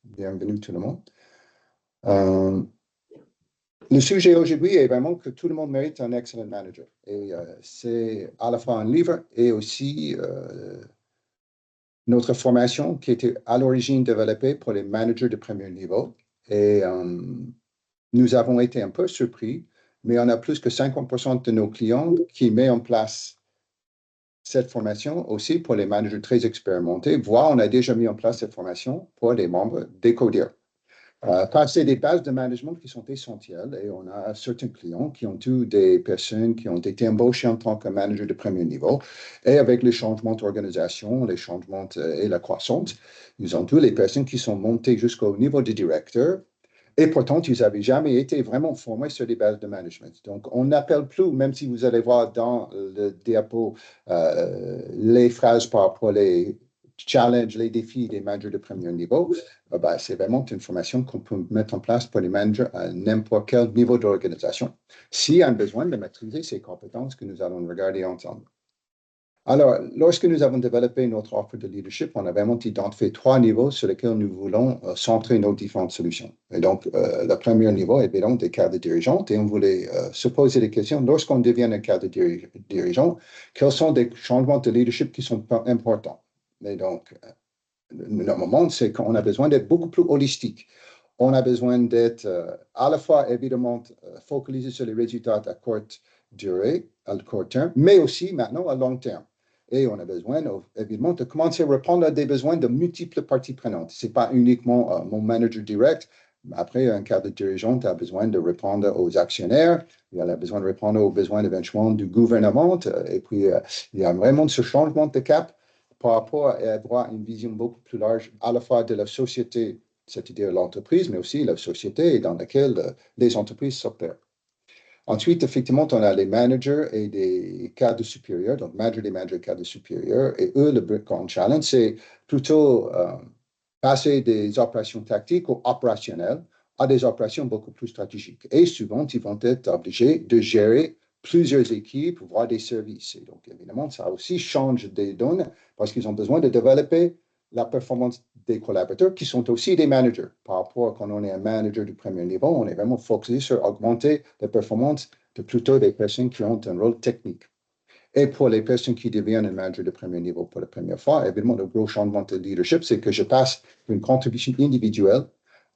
Bienvenue tout le monde. Le sujet aujourd'hui est vraiment que tout le monde mérite un excellent manager. Et c'est à la fois un livre et aussi notre formation qui était à l'origine développée pour les managers de premier niveau. Et nous avons été un peu surpris, mais on a plus que 50% de nos clients qui mettent en place cette formation aussi pour les managers très expérimentés, voire on a déjà mis en place cette formation pour les membres des Codir. Car c'est des bases de management qui sont essentielles et on a certains clients qui ont eu des personnes qui ont été embauchées en tant que manager de premier niveau et avec les changements d'organisation, les changements et la croissance, ils ont eu les personnes qui sont montées jusqu'au niveau de directeur et pourtant, ils n'avaient jamais été vraiment formés sur les bases de management. Donc, on n'appelle plus, même si vous allez voir dans le diapo les phrases par rapport aux challenges, les défis des managers de premier niveau, c'est vraiment une formation qu'on peut mettre en place pour les managers à n'importe quel niveau d'organisation, s'il y a un besoin de maîtriser ces compétences que nous allons regarder ensemble. Alors, lorsque nous avons développé notre offre de leadership, on a vraiment identifié 3 niveaux sur lesquels nous voulons centrer nos différentes solutions. Et donc, le premier niveau est évidemment des cadres dirigeants et on voulait se poser des questions. Lorsqu'on devient un cadre dirigeant, quels sont des changements de leadership qui sont importants? Et donc, normalement, c'est qu'on a besoin d'être beaucoup plus holistique. On a besoin d'être à la fois, évidemment, focalisé sur les résultats à courte durée, à court terme, mais aussi maintenant à long terme. Et on a besoin, évidemment, de commencer à répondre à des besoins de multiples parties prenantes. Ce n'est pas uniquement mon manager direct. Après, un cadre dirigeant a besoin de répondre aux actionnaires, il a besoin de répondre aux besoins éventuellement du gouvernement. Et puis, il y a vraiment ce changement de cap par rapport à avoir une vision beaucoup plus large, à la fois de la société, c'est-à-dire l'entreprise, mais aussi la société dans laquelle les entreprises s'opèrent. Ensuite, effectivement, on a les managers et des cadres supérieurs, donc managers et cadres supérieurs. Et eux, le grand challenge, c'est plutôt passer des opérations tactiques ou opérationnelles à des opérations beaucoup plus stratégiques. Et souvent, ils vont être obligés de gérer plusieurs équipes, voire des services. Et donc, évidemment, ça aussi change des données parce qu'ils ont besoin de développer la performance des collaborateurs qui sont aussi des managers. Par rapport à quand on est un manager du premier niveau, on est vraiment focusé sur augmenter la performance de plutôt des personnes qui ont un rôle technique. Et pour les personnes qui deviennent un manager de premier niveau pour la première fois, évidemment, le gros changement de leadership, c'est que je passe d'une contribution individuelle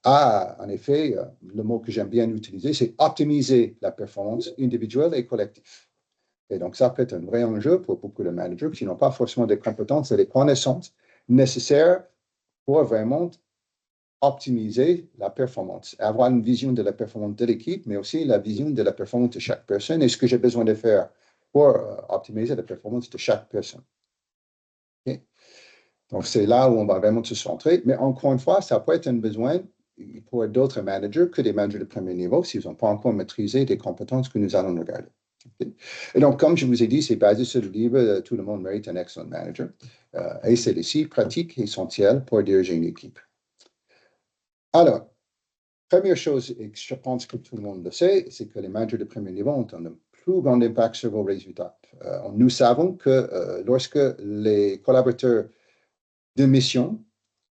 à, en effet, le mot que j'aime bien utiliser, c'est optimiser la performance individuelle et collective. Et donc, ça peut être un vrai enjeu pour beaucoup de managers qui n'ont pas forcément des compétences et des connaissances nécessaires pour vraiment optimiser la performance, avoir une vision de la performance de l'équipe, mais aussi la vision de la performance de chaque personne et ce que j'ai besoin de faire pour optimiser la performance de chaque personne. Okay? Donc, c'est là où on va vraiment se centrer. Mais encore une fois, ça peut être un besoin pour d'autres managers que des managers de premier niveau s'ils n'ont pas encore maîtrisé des compétences que nous allons regarder. Okay? Et donc, comme je vous ai dit, c'est basé sur le livre « Tout le monde mérite un excellent manager ». Et c'est les 6 pratiques essentielles pour diriger une équipe. Alors, première chose, et je pense que tout le monde le sait, c'est que les managers de premier niveau ont un plus grand impact sur vos résultats. Nous savons que lorsque les collaborateurs de mission,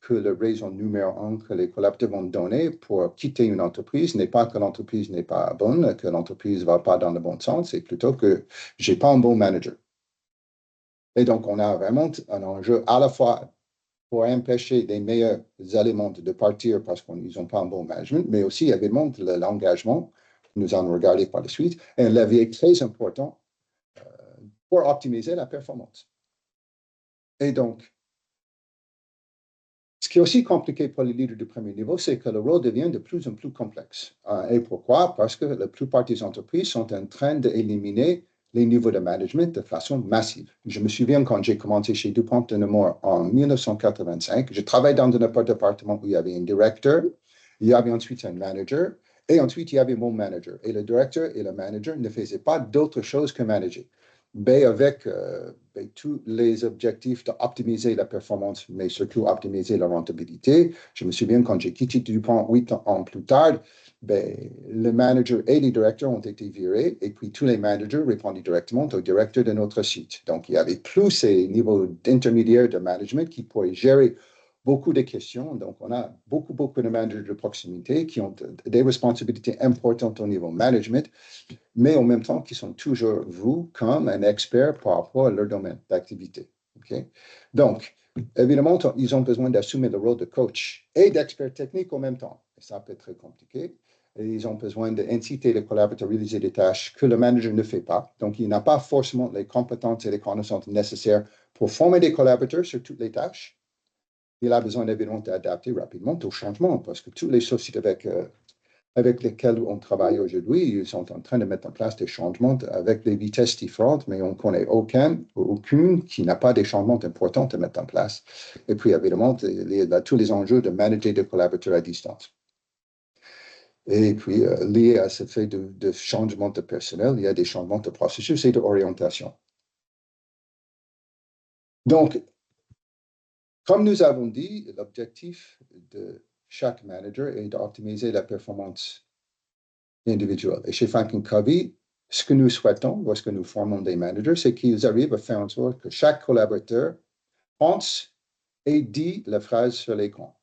que la raison numéro 1 que les collaborateurs vont donner pour quitter une entreprise n'est pas que l'entreprise n'est pas bonne, que l'entreprise ne va pas dans le bon sens, c'est plutôt que je n'ai pas un bon manager. Et donc, on a vraiment un enjeu à la fois pour empêcher les meilleurs éléments de partir parce qu'ils n'ont pas un bon management, mais aussi, évidemment, l'engagement que nous allons regarder par la suite, est un levier très important pour optimiser la performance. Et donc, ce qui est aussi compliqué pour les leaders de premier niveau, c'est que le rôle devient de plus en plus complexe. Et pourquoi? Parce que la plupart des entreprises sont en train d'éliminer les niveaux de management de façon massive. Je me souviens quand j'ai commencé chez DuPont de Nemours en 1985, je travaillais dans un département où il y avait un directeur, il y avait ensuite un manager, et ensuite il y avait mon manager. Et le directeur et le manager ne faisaient pas d'autre chose que manager. Avec tous les objectifs d'optimiser la performance, mais surtout optimiser la rentabilité. Je me souviens quand j'ai quitté DuPont 8 ans plus tard, le manager et les directeurs ont été virés et puis tous les managers répondaient directement au directeur de notre site. Donc, il y avait plus ces niveaux d'intermédiaires de management qui pourraient gérer beaucoup de questions. Donc, on a beaucoup de managers de proximité qui ont des responsabilités importantes au niveau management, mais en même temps qui sont toujours vus comme un expert par rapport à leur domaine d'activité. Okay? Donc, évidemment, ils ont besoin d'assumer le rôle de coach et d'expert technique en même temps. Et ça peut être très compliqué. Et ils ont besoin d'inciter les collaborateurs à réaliser des tâches que le manager ne fait pas. Donc, il n'a pas forcément les compétences et les connaissances nécessaires pour former des collaborateurs sur toutes les tâches. Il a besoin évidemment d'adapter rapidement au changement parce que toutes les sociétés avec lesquelles on travaille aujourd'hui, ils sont en train de mettre en place des changements avec des vitesses différentes, mais on ne connaît aucune qui n'a pas des changements importants à mettre en place. Et puis, évidemment, il y a tous les enjeux de manager des collaborateurs à distance. Et puis, lié à ce fait de changement de personnel, il y a des changements de processus et d'orientation. Donc, comme nous avons dit, l'objectif de chaque manager est d'optimiser la performance individuelle. Et chez Franklin Covey, ce que nous souhaitons lorsque nous formons des managers, c'est qu'ils arrivent à faire en sorte que chaque collaborateur pense et dit la phrase sur l'écran.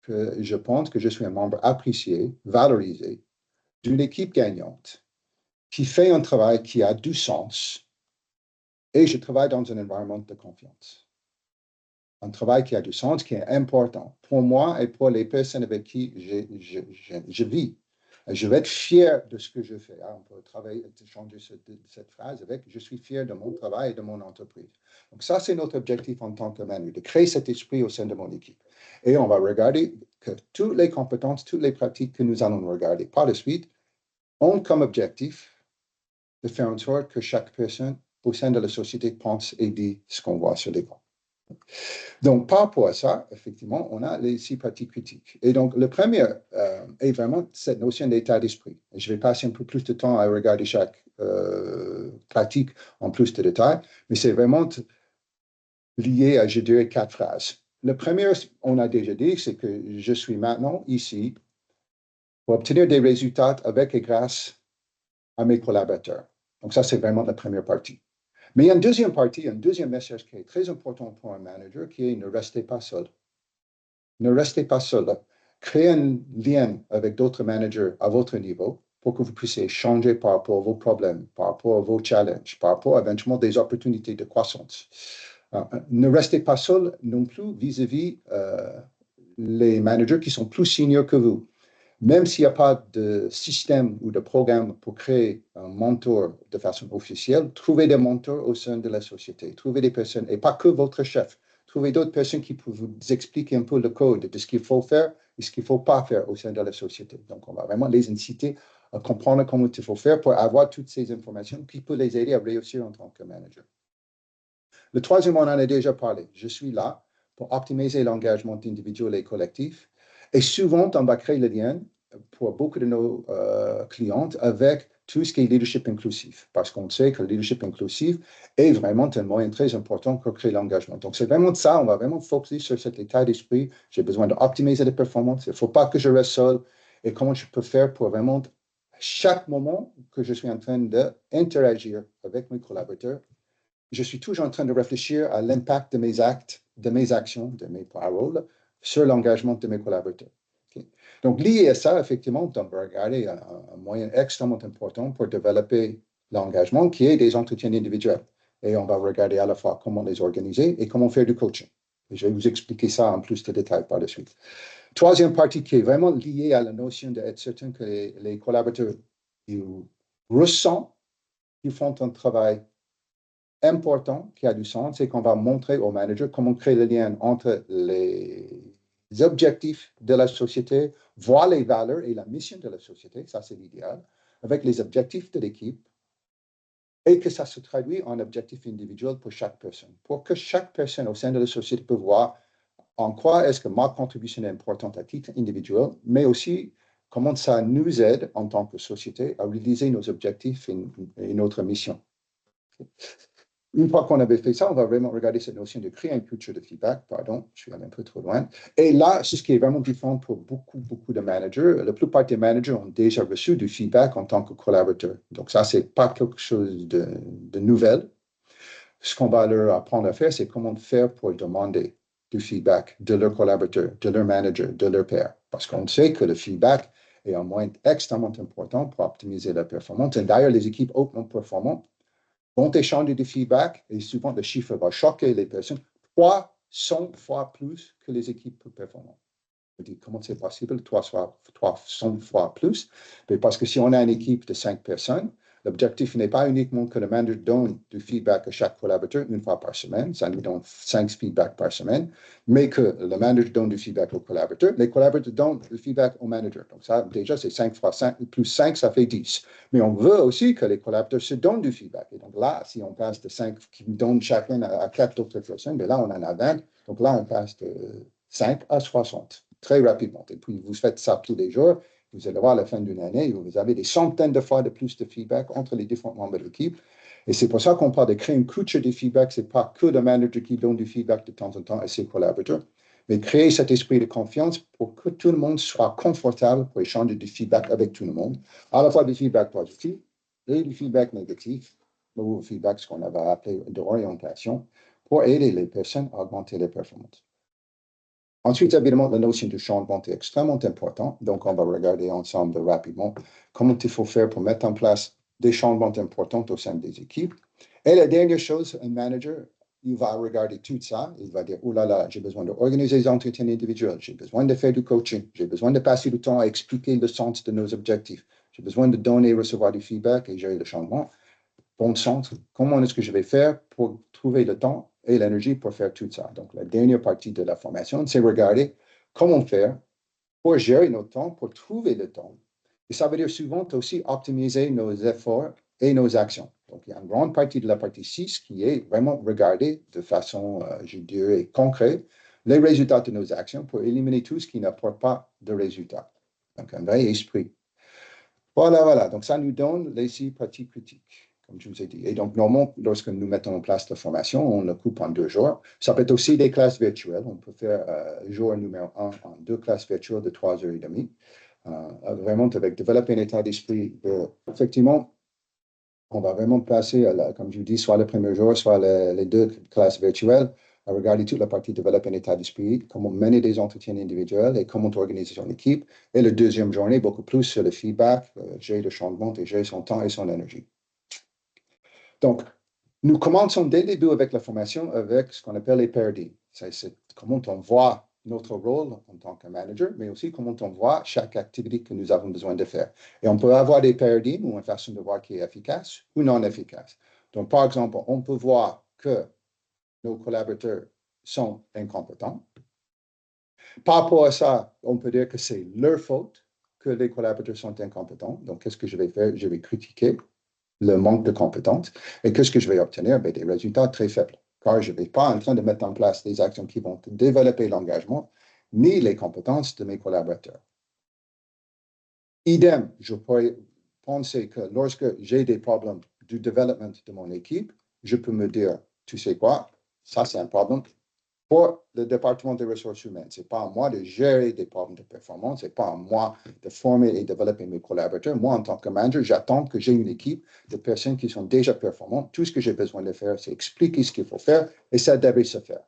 Que je pense que je suis un membre apprécié, valorisé, d'une équipe gagnante, qui fait un travail qui a du sens, et je travaille dans un environnement de confiance. Un travail qui a du sens, qui est important pour moi et pour les personnes avec qui je vis. Je vais être fier de ce que je fais. On peut changer cette phrase avec « je suis fier de mon travail et de mon entreprise ». Donc ça, c'est notre objectif en tant que manager, de créer cet esprit au sein de mon équipe. Et on va regarder que toutes les compétences, toutes les pratiques que nous allons regarder par la suite ont comme objectif de faire en sorte que chaque personne au sein de la société pense et dit ce qu'on voit sur l'écran. Donc, par rapport à ça, effectivement, on a les 6 pratiques critiques. Et donc, le premier est vraiment cette notion d'état d'esprit. Je vais passer un peu plus de temps à regarder chaque pratique en plus de détails, mais c'est vraiment lié à, je dirais, 4 phrases. Le premier, on a déjà dit, c'est que je suis maintenant ici pour obtenir des résultats avec et grâce à mes collaborateurs. Donc, ça, c'est vraiment la première partie. Mais il y a une deuxième partie, un deuxième message qui est très important pour un manager, qui est ne restez pas seul. Ne restez pas seul. Créez un lien avec d'autres managers à votre niveau pour que vous puissiez échanger par rapport à vos problèmes, par rapport à vos challenges, par rapport à éventuellement des opportunités de croissance. Ne restez pas seul non plus vis-à-vis les managers qui sont plus seniors que vous. Même s'il n'y a pas de système ou de programme pour créer un mentor de façon officielle, trouvez des mentors au sein de la société. Trouvez des personnes, et pas que votre chef. Trouvez d'autres personnes qui peuvent vous expliquer un peu le code de ce qu'il faut faire et ce qu'il ne faut pas faire au sein de la société. Donc, on va vraiment les inciter à comprendre comment il faut faire pour avoir toutes ces informations qui peuvent les aider à réussir en tant que manager. Le troisième, on en a déjà parlé. Je suis là pour optimiser l'engagement individuel et collectif. Et souvent, on va créer le lien pour beaucoup de nos clients avec tout ce qui est leadership inclusif, parce qu'on sait que le leadership inclusif est vraiment un moyen très important pour créer l'engagement. Donc, c'est vraiment ça, on va vraiment focuser sur cet état d'esprit. J'ai besoin d'optimiser les performances, il ne faut pas que je reste seul. Et comment je peux faire pour vraiment, chaque moment que je suis en train d'interagir avec mes collaborateurs, je suis toujours en train de réfléchir à l'impact de mes actes, de mes actions, de mes paroles sur l'engagement de mes collaborateurs. Okay? Donc, lié à ça, effectivement, on va regarder un moyen extrêmement important pour développer l'engagement qui est des entretiens individuels. Et on va regarder à la fois comment les organiser et comment faire du coaching. Et je vais vous expliquer ça en plus de détails par la suite. Troisième partie qui est vraiment liée à la notion d'être certain que les collaborateurs ils ressentent qu'ils font un travail important qui a du sens, c'est qu'on va montrer au manager comment créer le lien entre les objectifs de la société, voir les valeurs et la mission de la société, ça c'est l'idéal, avec les objectifs de l'équipe, et que ça se traduit en objectifs individuels pour chaque personne, pour que chaque personne au sein de la société peut voir en quoi est-ce que ma contribution est importante à titre individuel, mais aussi comment ça nous aide en tant que société à réaliser nos objectifs et notre mission. Une fois qu'on avait fait ça, on va vraiment regarder cette notion de créer une culture de feedback. Pardon, je suis allé un peu trop loin. Et là, c'est ce qui est vraiment différent pour beaucoup de managers. La plupart des managers ont déjà reçu du feedback en tant que collaborateur. Donc ça, c'est pas quelque chose de nouvel. Ce qu'on va leur apprendre à faire, c'est comment faire pour demander du feedback de leurs collaborateurs, de leurs managers, de leurs pairs. Parce qu'on sait que le feedback est un moyen extrêmement important pour optimiser la performance. Et d'ailleurs, les équipes hautement performantes vont échanger du feedback et souvent le chiffre va choquer les personnes 300 fois plus que les équipes performantes. Je dis, comment c'est possible, 300 fois plus? Mais parce que si on a une équipe de 5 personnes, l'objectif n'est pas uniquement que le manager donne du feedback à chaque collaborateur une fois par semaine, ça nous donne 5 feedbacks par semaine, mais que le manager donne du feedback aux collaborateurs, les collaborateurs donnent du feedback au manager. Donc ça, déjà, c'est 5 fois 5, plus 5, ça fait 10. Mais on veut aussi que les collaborateurs se donnent du feedback. Et donc là, si on passe de 5 qui donnent chacun à 4 autres personnes, mais là, on en a 20. Donc là, on passe de 5 à 60 très rapidement. Et puis, vous faites ça tous les jours. Vous allez voir à la fin d'une année, vous avez des centaines de fois de plus de feedback entre les différents membres de l'équipe. Et c'est pour ça qu'on parle de créer une culture de feedback. Ce n'est pas que le manager qui donne du feedback de temps en temps à ses collaborateurs, mais créer cet esprit de confiance pour que tout le monde soit confortable pour échanger du feedback avec tout le monde, à la fois du feedback positif et du feedback négatif, ou feedback, ce qu'on avait appelé d'orientation, pour aider les personnes à augmenter les performances. Ensuite, évidemment, la notion de changement est extrêmement importante. Donc, on va regarder ensemble rapidement comment il faut faire pour mettre en place des changements importants au sein des équipes. Et la dernière chose, un manager, il va regarder tout ça. Il va dire, oh là là, j'ai besoin d'organiser des entretiens individuels. J'ai besoin de faire du coaching. J'ai besoin de passer du temps à expliquer le sens de nos objectifs. J'ai besoin de donner et recevoir du feedback et gérer le changement. Bon sens, comment est-ce que je vais faire pour trouver le temps et l'énergie pour faire tout ça? Donc, la dernière partie de la formation, c'est regarder comment faire pour gérer notre temps, pour trouver le temps. Et ça veut dire souvent aussi optimiser nos efforts et nos actions. Donc, il y a une grande partie de la partie 6 qui est vraiment regarder de façon, je dirais, concrète les résultats de nos actions pour éliminer tout ce qui n'apporte pas de résultats. Donc, un vrai esprit. Voilà. Donc, ça nous donne les 6 pratiques critiques, comme je vous ai dit. Et donc, normalement, lorsque nous mettons en place la formation, on le coupe en 2 jours. Ça peut être aussi des classes virtuelles. On peut faire jour numéro 1 en 2 classes virtuelles de 3h30. Vraiment, avec développer un état d'esprit. Effectivement, on va vraiment passer, comme je vous dis, soit le premier jour, soit les 2 classes virtuelles, à regarder toute la partie développer un état d'esprit, comment mener des entretiens individuels et comment organiser son équipe. Et la deuxième journée, beaucoup plus sur le feedback, gérer le changement et gérer son temps et son énergie. Donc, nous commençons dès le début avec la formation avec ce qu'on appelle les paradigmes. C'est comment on voit notre rôle en tant que manager, mais aussi comment on voit chaque activité que nous avons besoin de faire. Et on peut avoir des paradigmes ou une façon de voir qui est efficace ou non efficace. Donc, par exemple, on peut voir que nos collaborateurs sont incompétents. Par rapport à ça, on peut dire que c'est leur faute que les collaborateurs sont incompétents. Donc, qu'est-ce que je vais faire? Je vais critiquer le manque de compétences. Et qu'est-ce que je vais obtenir? Des résultats très faibles, car je ne vais pas en train de mettre en place des actions qui vont développer l'engagement ni les compétences de mes collaborateurs. Idem, je pourrais penser que lorsque j'ai des problèmes du développement de mon équipe, je peux me dire, tu sais quoi, ça c'est un problème pour le département des ressources humaines. Ce n'est pas à moi de gérer des problèmes de performance, ce n'est pas à moi de former et développer mes collaborateurs. Moi, en tant que manager, j'attends que j'ai une équipe de personnes qui sont déjà performantes. Tout ce que j'ai besoin de faire, c'est expliquer ce qu'il faut faire et ça devrait se faire.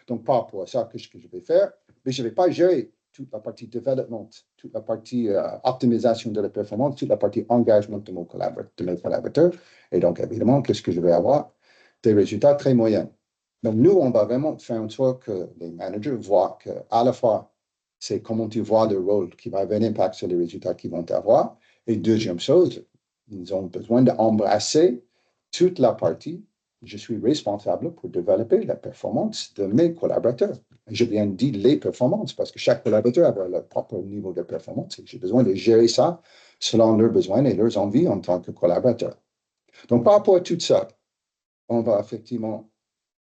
Donc, par rapport à ça, qu'est-ce que je vais faire? Mais je ne vais pas gérer toute la partie développement, toute la partie optimisation de la performance, toute la partie engagement de mes collaborateurs. Et donc, évidemment, qu'est-ce que je vais avoir? Des résultats très moyens. Donc, nous, on va vraiment faire en sorte que les managers voient qu'à la fois, c'est comment tu vois le rôle qui va avoir un impact sur les résultats qu'ils vont avoir. Et deuxième chose, ils ont besoin d'embrasser toute la partie. Je suis responsable pour développer la performance de mes collaborateurs. J'ai bien dit les performances parce que chaque collaborateur a leur propre niveau de performance et j'ai besoin de gérer ça selon leurs besoins et leurs envies en tant que collaborateur. Donc, par rapport à tout ça, on va effectivement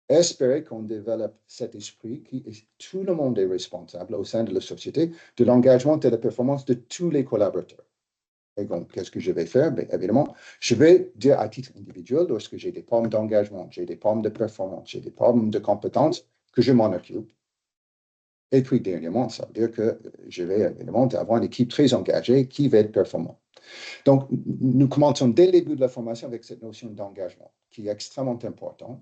espérer qu'on développe cet esprit qui est tout le monde est responsable au sein de la société de l'engagement et de la performance de tous les collaborateurs. Et donc, qu'est-ce que je vais faire? Bien, évidemment, je vais dire à titre individuel, lorsque j'ai des problèmes d'engagement, j'ai des problèmes de performance, j'ai des problèmes de compétences, que je m'en occupe. Et puis, dernièrement, ça veut dire que je vais évidemment avoir une équipe très engagée qui va être performante. Donc, nous commençons dès le début de la formation avec cette notion d'engagement qui est extrêmement importante.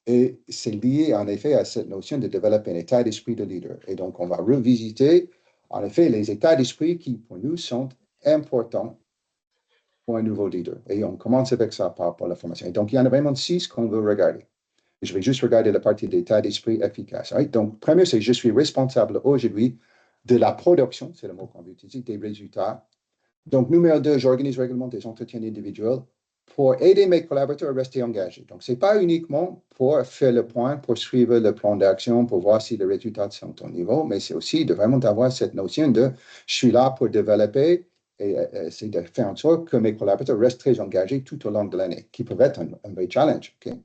Et c'est lié, en effet, à cette notion de développer un état d'esprit de leader. Et donc, on va revisiter, en effet, les états d'esprit qui, pour nous, sont importants pour un nouveau leader. Et on commence avec ça par rapport à la formation. Et donc, il y en a vraiment 6 qu'on veut regarder. Je vais juste regarder la partie d'état d'esprit efficace. Right? Donc, premier, c'est je suis responsable aujourd'hui de la production, c'est le mot qu'on veut utiliser, des résultats. Donc, numéro 2, j'organise régulièrement des entretiens individuels pour aider mes collaborateurs à rester engagés. Donc, ce n'est pas uniquement pour faire le point, pour suivre le plan d'action, pour voir si les résultats sont au niveau, mais c'est aussi de vraiment avoir cette notion de je suis là pour développer et essayer de faire en sorte que mes collaborateurs restent très engagés tout au long de l'année, qui peut être un vrai challenge. Okay?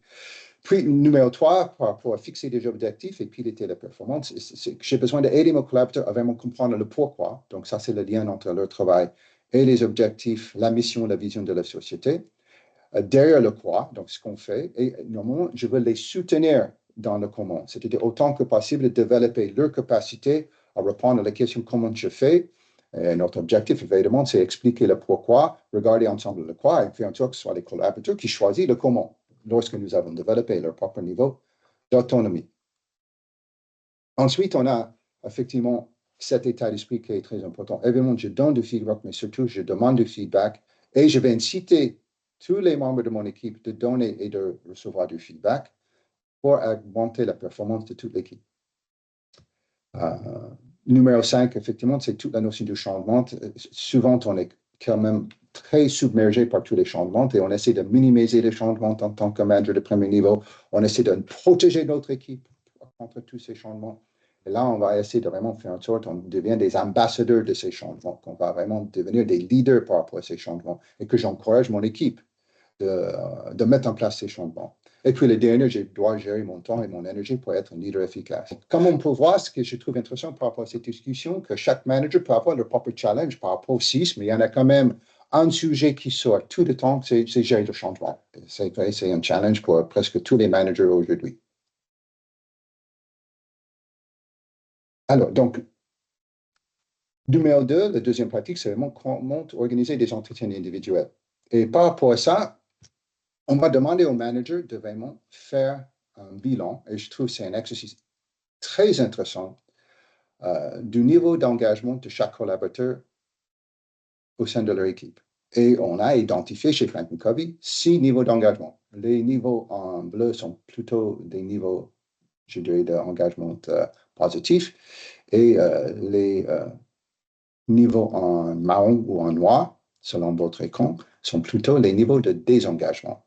Puis, numéro 3, pour fixer des objectifs et piloter la performance, j'ai besoin d'aider mes collaborateurs à vraiment comprendre le pourquoi. Donc, ça, c'est le lien entre leur travail et les objectifs, la mission, la vision de la société. Derrière le quoi, donc ce qu'on fait, et normalement, je veux les soutenir dans le comment, c'est-à-dire autant que possible de développer leur capacité à répondre à la question comment je fais. Et notre objectif, évidemment, c'est expliquer le pourquoi, regarder ensemble le quoi, et faire en sorte que ce soit les collaborateurs qui choisissent le comment lorsque nous avons développé leur propre niveau d'autonomie. Ensuite, on a effectivement cet état d'esprit qui est très important. Évidemment, je donne du feedback, mais surtout, je demande du feedback et je vais inciter tous les membres de mon équipe de donner et de recevoir du feedback pour augmenter la performance de toute l'équipe. Numéro 5, effectivement, c'est toute la notion du changement. Souvent, on est quand même très submergé par tous les changements et on essaie de minimiser les changements en tant que manager de premier niveau. On essaie de protéger notre équipe contre tous ces changements. Et là, on va essayer de vraiment faire en sorte qu'on devienne des ambassadeurs de ces changements, qu'on va vraiment devenir des leaders par rapport à ces changements et que j'encourage mon équipe de mettre en place ces changements. Et puis le dernier, je dois gérer mon temps et mon énergie pour être un leader efficace. Comme on peut voir, ce que je trouve intéressant par rapport à cette discussion, que chaque manager peut avoir leur propre challenge par rapport aux 6, mais il y en a quand même un sujet qui sort tout le temps, c'est gérer le changement. C'est un challenge pour presque tous les managers aujourd'hui. Alors, donc, numéro 2, la deuxième pratique, c'est vraiment comment organiser des entretiens individuels. Et par rapport à ça, on va demander au manager de vraiment faire un bilan, et je trouve que c'est un exercice très intéressant du niveau d'engagement de chaque collaborateur au sein de leur équipe. Et on a identifié chez Franklin Covey 6 niveaux d'engagement. Les niveaux en bleu sont plutôt des niveaux, je dirais, d'engagement positif, et les niveaux en marron ou en noir, selon votre écran, sont plutôt les niveaux de désengagement.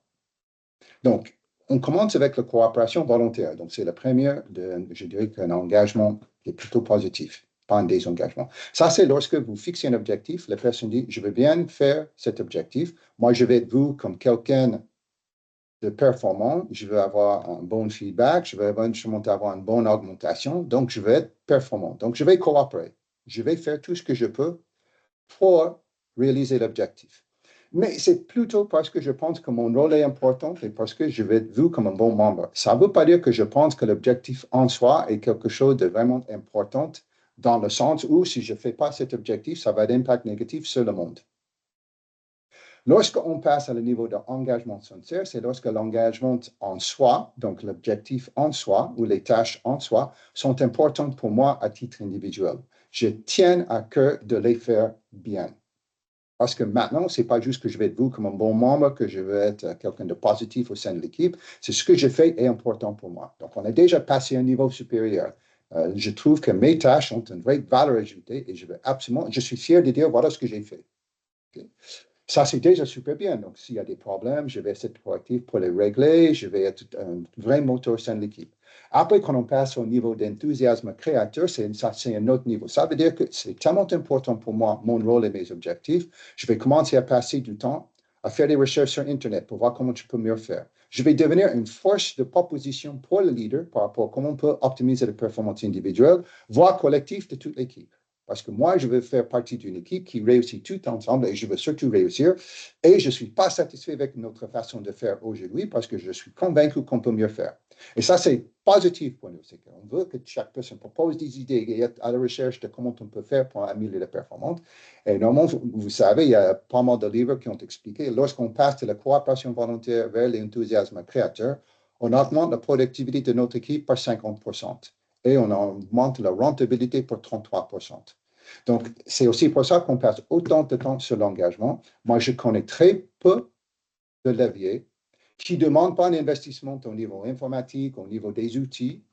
Donc, on commence avec la coopération volontaire. Donc, c'est la première, je dirais qu'un engagement qui est plutôt positif, pas un désengagement. Ça, c'est lorsque vous fixez un objectif, la personne dit, je veux bien faire cet objectif. Moi, je vais être vu comme quelqu'un de performant. Je veux avoir un bon feedback. Je veux éventuellement avoir une bonne augmentation. Donc, je veux être performant. Donc, je vais coopérer. Je vais faire tout ce que je peux pour réaliser l'objectif. Mais c'est plutôt parce que je pense que mon rôle est important et parce que je vais être vu comme un bon membre. Ça ne veut pas dire que je pense que l'objectif en soi est quelque chose de vraiment important dans le sens où si je ne fais pas cet objectif, ça va avoir d'impact négatif sur le monde. Lorsqu'on passe à le niveau d'engagement sincère, c'est lorsque l'engagement en soi, donc l'objectif en soi ou les tâches en soi, sont importantes pour moi à titre individuel. Je tiens à cœur de les faire bien. Parce que maintenant, ce n'est pas juste que je vais être vu comme un bon membre, que je veux être quelqu'un de positif au sein de l'équipe. C'est ce que je fais est important pour moi. Donc, on a déjà passé à un niveau supérieur. Je trouve que mes tâches ont une vraie valeur ajoutée et je suis fier de dire voilà ce que j'ai fait. Okay? Ça, c'est déjà super bien. Donc, s'il y a des problèmes, je vais être proactif pour les régler. Je vais être un vrai moteur au sein de l'équipe. Après, quand on passe au niveau d'enthousiasme créateur, c'est un autre niveau. Ça veut dire que c'est tellement important pour moi, mon rôle et mes objectifs. Je vais commencer à passer du temps à faire des recherches sur Internet pour voir comment je peux mieux faire. Je vais devenir une force de proposition pour le leader par rapport à comment on peut optimiser la performance individuelle, voire collective de toute l'équipe. Parce que moi, je veux faire partie d'une équipe qui réussit tout ensemble et je veux surtout réussir. Et je ne suis pas satisfait avec notre façon de faire aujourd'hui parce que je suis convaincu qu'on peut mieux faire. Et ça, c'est positif pour nous. C'est qu'on veut que chaque personne propose des idées et est à la recherche de comment on peut faire pour améliorer la performance. Et normalement, vous savez, il y a pas mal de livres qui ont expliqué, lorsqu'on passe de la coopération volontaire vers l'enthousiasme créateur, on augmente la productivité de notre équipe par 50% et on augmente la rentabilité pour 33%. Donc, c'est aussi pour ça qu'on passe autant de temps sur l'engagement. Moi, je connais très peu de leviers qui ne demandent pas un investissement au niveau informatique, au niveau des outils,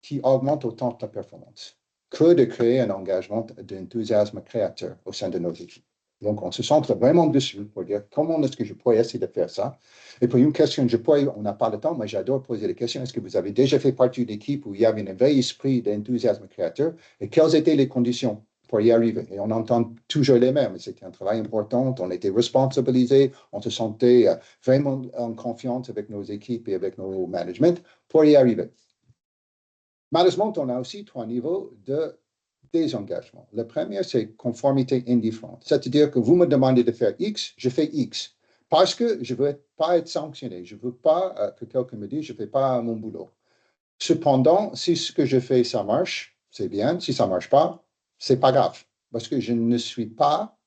qui augmentent autant la performance que de créer un engagement d'enthousiasme créateur au sein de nos équipes. Donc, on se centre vraiment dessus pour dire comment est-ce que je pourrais essayer de faire ça. Et puis, une question, on n'a pas le temps, mais j'adore poser les questions. Est-ce que vous avez déjà fait partie d'une équipe où il y avait un vrai esprit d'enthousiasme créateur et quelles étaient les conditions pour y arriver? Et on entend toujours les mêmes. C'était un travail important, on était responsabilisés, on se sentait vraiment en confiance avec nos équipes et avec nos managements pour y arriver. Malheureusement, on a aussi 3 niveaux de désengagement. Le premier, c'est conformité indifférente. C'est-à-dire que vous me demandez de faire X, je fais X. Parce que je ne veux pas être sanctionné. Je ne veux pas que quelqu'un me dise je ne fais pas mon boulot. Cependant, si ce que je fais, ça marche, c'est bien. Si ça ne marche pas, ce n'est pas grave. Parce que je ne suis pas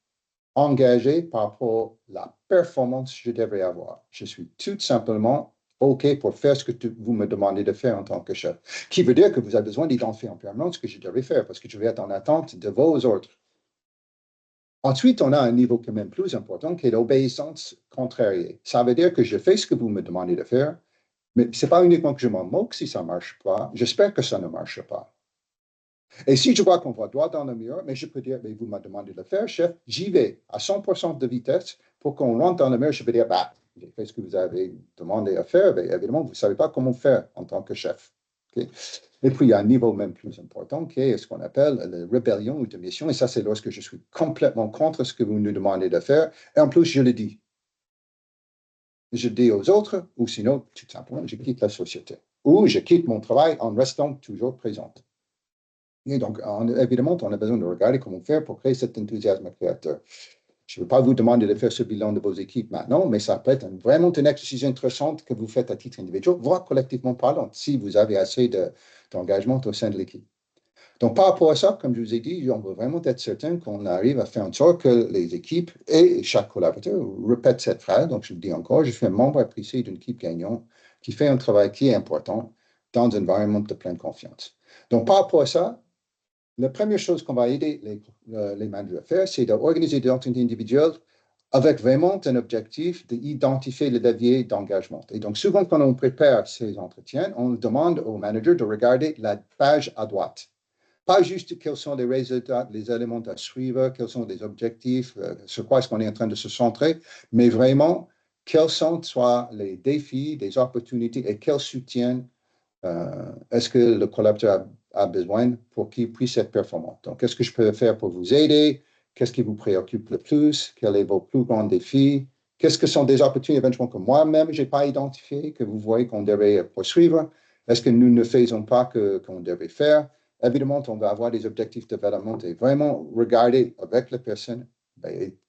engagé par rapport à la performance que je devrais avoir. Je suis tout simplement OK pour faire ce que vous me demandez de faire en tant que chef. Qui veut dire que vous avez besoin d'identifier en permanence ce que je devrais faire parce que je vais être en attente de vos ordres. Ensuite, on a un niveau quand même plus important qui est l'obéissance contrariée. Ça veut dire que je fais ce que vous me demandez de faire, mais ce n'est pas uniquement que je m'en moque si ça ne marche pas. J'espère que ça ne marche pas. Et si je vois qu'on va droit dans le mur, mais je peux dire, mais vous m'avez demandé de le faire, chef, j'y vais à 100% de vitesse pour qu'on rentre dans le mur. Je peux dire, bah, j'ai fait ce que vous avez demandé à faire, mais évidemment, vous ne savez pas comment faire en tant que chef. Okay? Et puis, il y a un niveau même plus important qui est ce qu'on appelle la rébellion ou démission. Et ça, c'est lorsque je suis complètement contre ce que vous nous demandez de faire. Et en plus, je le dis. Je le dis aux autres, ou sinon, tout simplement, je quitte la société. Ou je quitte mon travail en restant toujours présente. Et donc, évidemment, on a besoin de regarder comment faire pour créer cet enthousiasme créateur. Je ne veux pas vous demander de faire ce bilan de vos équipes maintenant, mais ça peut être vraiment une exercice intéressant que vous faites à titre individuel, voire collectivement parlant, si vous avez assez d'engagement au sein de l'équipe. Donc, par rapport à ça, comme je vous ai dit, on veut vraiment être certain qu'on arrive à faire en sorte que les équipes et chaque collaborateur répète cette phrase. Donc, je le dis encore, je suis un membre apprécié d'une équipe gagnante qui fait un travail qui est important dans un environnement de pleine confiance. Donc, par rapport à ça, la première chose qu'on va aider les managers à faire, c'est d'organiser des entretiens individuels avec vraiment un objectif d'identifier le levier d'engagement. Et donc, souvent, quand on prépare ces entretiens, on demande au manager de regarder la page à droite. Pas juste quels sont les résultats, les éléments à suivre, quels sont les objectifs, sur quoi est-ce qu'on est en train de se centrer, mais vraiment, quels sont soit les défis, les opportunités et quel soutien est-ce que le collaborateur a besoin pour qu'il puisse être performant. Donc, qu'est-ce que je peux faire pour vous aider? Qu'est-ce qui vous préoccupe le plus? Quels sont vos plus grands défis? Qu'est-ce que sont des opportunités éventuellement que moi-même, je n'ai pas identifiées, que vous voyez qu'on devrait poursuivre? Est-ce que nous ne faisons pas qu'on devrait faire? Évidemment, on va avoir des objectifs de développement et vraiment regarder avec la personne,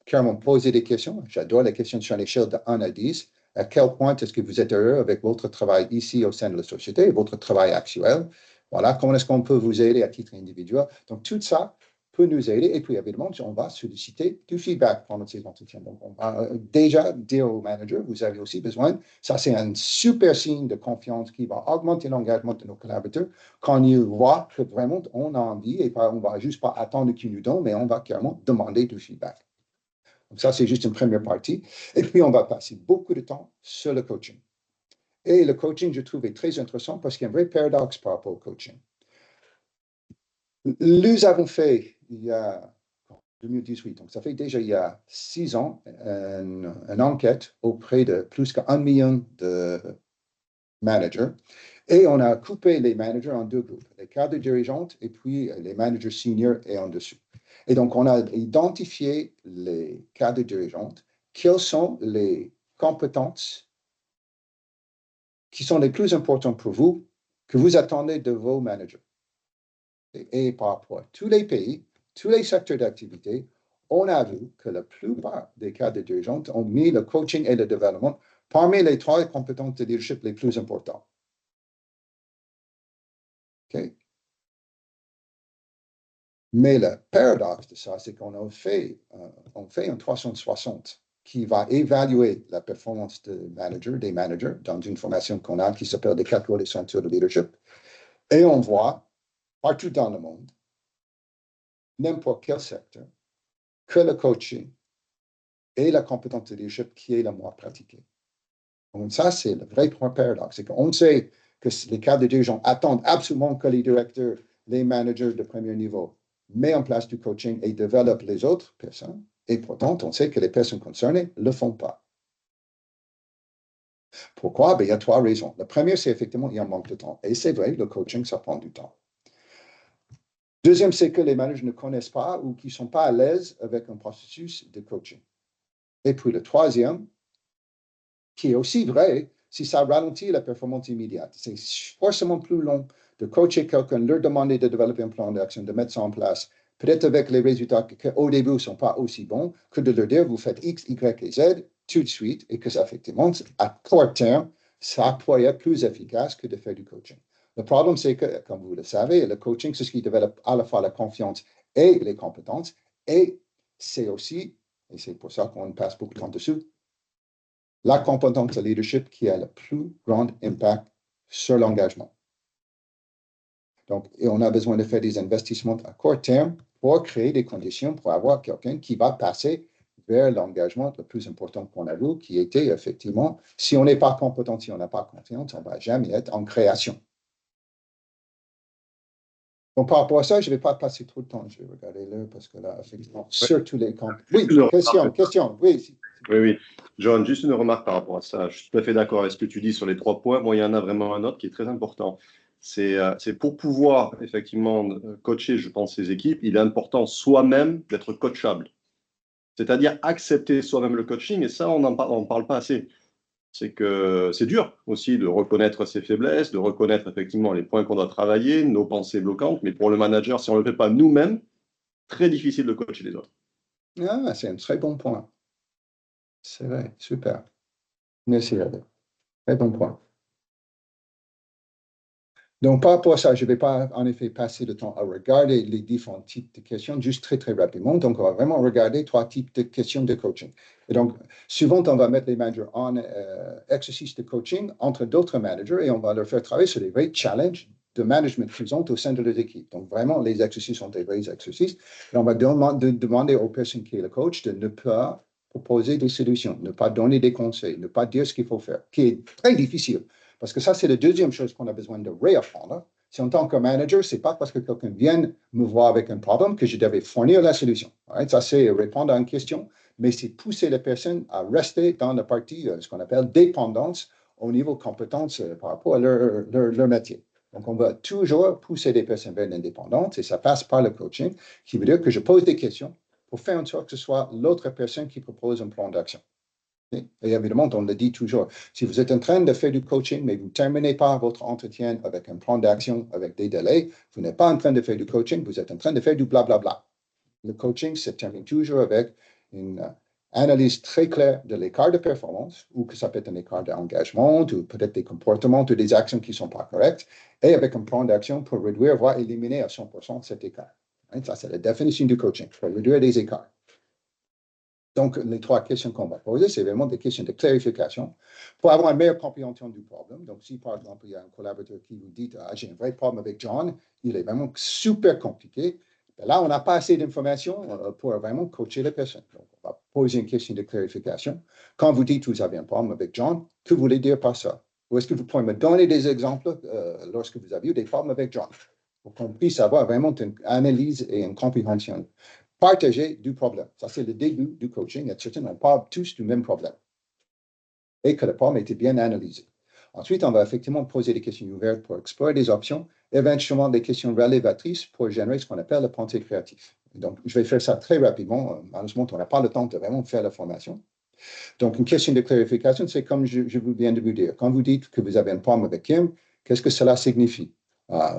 clairement poser des questions. J'adore les questions sur l'échelle de 1 à 10. À quel point est-ce que vous êtes heureux avec votre travail ici au sein de la société, votre travail actuel? Voilà, comment est-ce qu'on peut vous aider à titre individuel? Donc, tout ça peut nous aider. Et puis, évidemment, on va solliciter du feedback pendant ces entretiens. Donc, on va déjà dire au manager, vous avez aussi besoin, ça c'est un super signe de confiance qui va augmenter l'engagement de nos collaborateurs quand ils voient que vraiment on a envie et on ne va juste pas attendre qu'ils nous donnent, mais on va carrément demander du feedback. Donc, ça, c'est juste une première partie. Et puis, on va passer beaucoup de temps sur le coaching. Et le coaching, je trouve, est très intéressant parce qu'il y a un vrai paradoxe par rapport au coaching. Nous avons fait, il y a 2018, donc ça fait déjà il y a 6 ans, une enquête auprès de plus qu'1 million de managers. Et on a coupé les managers en 2 groupes, les cadres dirigeantes et puis les managers seniors et en dessous. Et donc, on a identifié les cadres dirigeantes, quelles sont les compétences qui sont les plus importantes pour vous, que vous attendez de vos managers. Et par rapport à tous les pays, tous les secteurs d'activité, on a vu que la plupart des cadres dirigeantes ont mis le coaching et le développement parmi les 3 compétences de leadership les plus importantes. Okay? Mais le paradoxe de ça, c'est qu'on a fait un 360 qui va évaluer la performance des managers dans une formation qu'on a qui s'appelle des 4 rôles essentiels de leadership. Et on voit partout dans le monde, n'importe quel secteur, que le coaching et la compétence de leadership qui est la moins pratiquée. Donc ça, c'est le vrai paradoxe. C'est qu'on sait que les cadres de dirigeants attendent absolument que les directeurs, les managers de premier niveau mettent en place du coaching et développent les autres personnes. Et pourtant, on sait que les personnes concernées ne le font pas. Pourquoi? Ben, il y a 3 raisons. La première, c'est effectivement, il y a un manque de temps. Et c'est vrai, le coaching, ça prend du temps. Deuxième, c'est que les managers ne connaissent pas ou qui ne sont pas à l'aise avec un processus de coaching. Et puis le troisième, qui est aussi vrai, si ça ralentit la performance immédiate. C'est forcément plus long de coacher quelqu'un, leur demander de développer un plan d'action, de mettre ça en place, peut-être avec les résultats qui au début ne sont pas aussi bons, que de leur dire vous faites X, Y et Z tout de suite et que ça, effectivement, à court terme, ça pourrait être plus efficace que de faire du coaching. Le problème, c'est que, comme vous le savez, le coaching, c'est ce qui développe à la fois la confiance et les compétences. Et c'est aussi, et c'est pour ça qu'on passe beaucoup de temps dessus, la compétence de leadership qui a le plus grand impact sur l'engagement. Donc, et on a besoin de faire des investissements à court terme pour créer des conditions pour avoir quelqu'un qui va passer vers l'engagement le plus important qu'on a vu, qui était effectivement, si on n'est pas compétent, si on n'a pas confiance, on ne va jamais être en création. Donc, par rapport à ça, je ne vais pas passer trop de temps. Je vais regarder là parce que là, effectivement, sur tous les camps. Oui, question, oui. Oui. John, juste une remarque par rapport à ça. Je suis tout à fait d'accord avec ce que tu dis sur les 3 points. Moi, il y en a vraiment un autre qui est très important. C'est pour pouvoir effectivement coacher, je pense, ces équipes, il est important soi-même d'être coachable. C'est-à-dire accepter soi-même le coaching, et ça, on ne parle pas assez. C'est que c'est dur aussi de reconnaître ses faiblesses, de reconnaître effectivement les points qu'on doit travailler, nos pensées bloquantes, mais pour le manager, si on ne le fait pas nous-mêmes, très difficile de coacher les autres. Ah, c'est un très bon point. C'est vrai, super. Merci, Albert. Très bon point. Donc, par rapport à ça, je ne vais pas en effet passer le temps à regarder les différents types de questions, juste très, très rapidement. Donc, on va vraiment regarder 3 types de questions de coaching. Et donc, souvent, on va mettre les managers en exercice de coaching entre d'autres managers et on va leur faire travailler sur les vrais challenges de management qu'ils ont au sein de leurs équipes. Donc, vraiment, les exercices sont des vrais exercices. Et on va demander aux personnes qui est le coach de ne pas proposer des solutions, ne pas donner des conseils, ne pas dire ce qu'il faut faire, qui est très difficile. Parce que ça, c'est la deuxième chose qu'on a besoin de réapprendre. Si en tant que manager, ce n'est pas parce que quelqu'un vient me voir avec un problème que je devais fournir la solution. Right? Ça, c'est répondre à une question, mais c'est pousser les personnes à rester dans la partie, ce qu'on appelle dépendance au niveau compétence par rapport à leur métier. Donc, on va toujours pousser les personnes vers l'indépendance et ça passe par le coaching, qui veut dire que je pose des questions pour faire en sorte que ce soit l'autre personne qui propose un plan d'action. Et évidemment, on le dit toujours, si vous êtes en train de faire du coaching, mais vous ne terminez pas votre entretien avec un plan d'action, avec des délais, vous n'êtes pas en train de faire du coaching, vous êtes en train de faire du blablabla. Le coaching se termine toujours avec une analyse très claire de l'écart de performance, ou que ça peut être un écart d'engagement, ou peut-être des comportements ou des actions qui ne sont pas correctes, et avec un plan d'action pour réduire, voire éliminer à 100% cet écart. Ça, c'est la définition du coaching, pour réduire les écarts. Donc, les 3 questions qu'on va poser, c'est vraiment des questions de clarification pour avoir une meilleure compréhension du problème. Donc, si par exemple, il y a un collaborateur qui vous dit « j'ai un vrai problème avec John, il est vraiment super compliqué », là, on n'a pas assez d'informations pour vraiment coacher la personne. Donc, on va poser une question de clarification. Quand vous dites « vous avez un problème avec John », que vous voulez dire par ça? Ou est-ce que vous pouvez me donner des exemples lorsque vous avez eu des problèmes avec John? Pour qu'on puisse avoir vraiment une analyse et une compréhension. Partager du problème. Ça, c'est le début du coaching. Etc. On parle tous du même problème. Et que le problème était bien analysé. Ensuite, on va effectivement poser des questions ouvertes pour explorer des options, éventuellement des questions révélatrices pour générer ce qu'on appelle la pensée créative. Donc, je vais faire ça très rapidement. Malheureusement, on n'a pas le temps de vraiment faire la formation. Donc, une question de clarification, c'est comme je viens de vous dire. Quand vous dites que vous avez un problème avec Kim, qu'est-ce que cela signifie?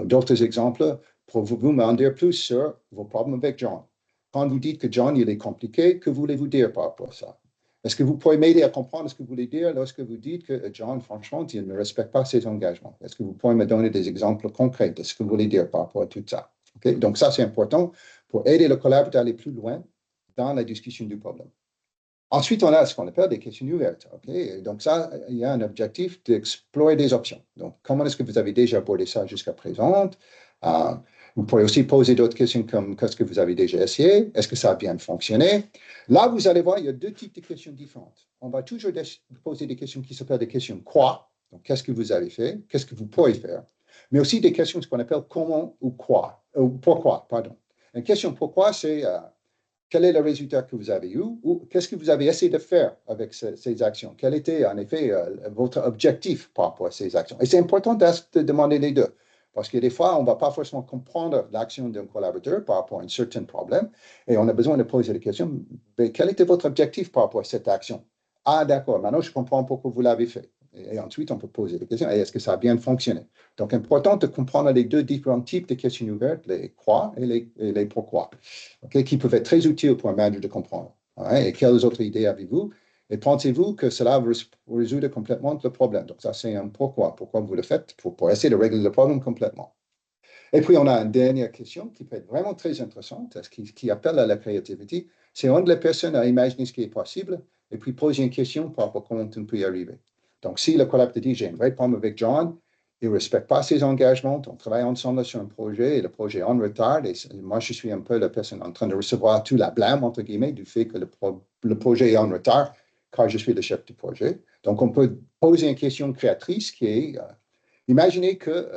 D'autres exemples, pour vous m'en dire plus sur vos problèmes avec John. Quand vous dites que John, il est compliqué, que voulez-vous dire par rapport à ça? Est-ce que vous pouvez m'aider à comprendre ce que vous voulez dire lorsque vous dites que John, franchement, il ne respecte pas ses engagements? Est-ce que vous pouvez me donner des exemples concrets de ce que vous voulez dire par rapport à tout ça? Okay? Donc, ça, c'est important pour aider le collaborateur à aller plus loin dans la discussion du problème. Ensuite, on a ce qu'on appelle des questions ouvertes. Okay? Donc, ça, il y a un objectif d'explorer des options. Donc, comment est-ce que vous avez déjà abordé ça jusqu'à présent? Euh, Vous pourrez aussi poser d'autres questions comme qu'est-ce que vous avez déjà essayé? Est-ce que ça a bien fonctionné? Là, vous allez voir, il y a deux types de questions différentes. On va toujours poser des questions qui s'appellent des questions quoi. Donc, qu'est-ce que vous avez fait? Qu'est-ce que vous pourrez faire? Mais aussi des questions, ce qu'on appelle comment ou quoi, ou pourquoi, pardon. Une question pourquoi, c'est quel est le résultat que vous avez eu ou qu'est-ce que vous avez essayé de faire avec ces actions? Quel était en effet votre objectif par rapport à ces actions? Et c'est important de demander les deux. Parce que des fois, on ne va pas forcément comprendre l'action d'un collaborateur par rapport à un certain problème et on a besoin de poser la question, mais quel était votre objectif par rapport à cette action? Ah, d'accord, maintenant je comprends pourquoi vous l'avez fait. Et ensuite, on peut poser la question, est-ce que ça a bien fonctionné? Donc, important de comprendre les deux différents types de questions ouvertes, les quoi et les pourquoi, okay, qui peuvent être très utiles pour un manager de comprendre. Et quelles autres idées avez-vous? Et pensez-vous que cela va résoudre complètement le problème? Donc, ça, c'est un pourquoi. Pourquoi vous le faites? Pour essayer de régler le problème complètement. Et puis, on a une dernière question qui peut être vraiment très intéressante, qui appelle à la créativité. C'est rendre la personne à imaginer ce qui est possible et puis poser une question par rapport à comment on peut y arriver. Donc, si le collaborateur dit, j'ai un vrai problème avec John, il ne respecte pas ses engagements, on travaille ensemble sur un projet et le projet est en retard, et moi, je suis un peu la personne en train de recevoir tout la blâme, entre guillemets, du fait que le projet est en retard, car je suis le chef du projet. Donc, on peut poser une question créatrice qui est, imaginez que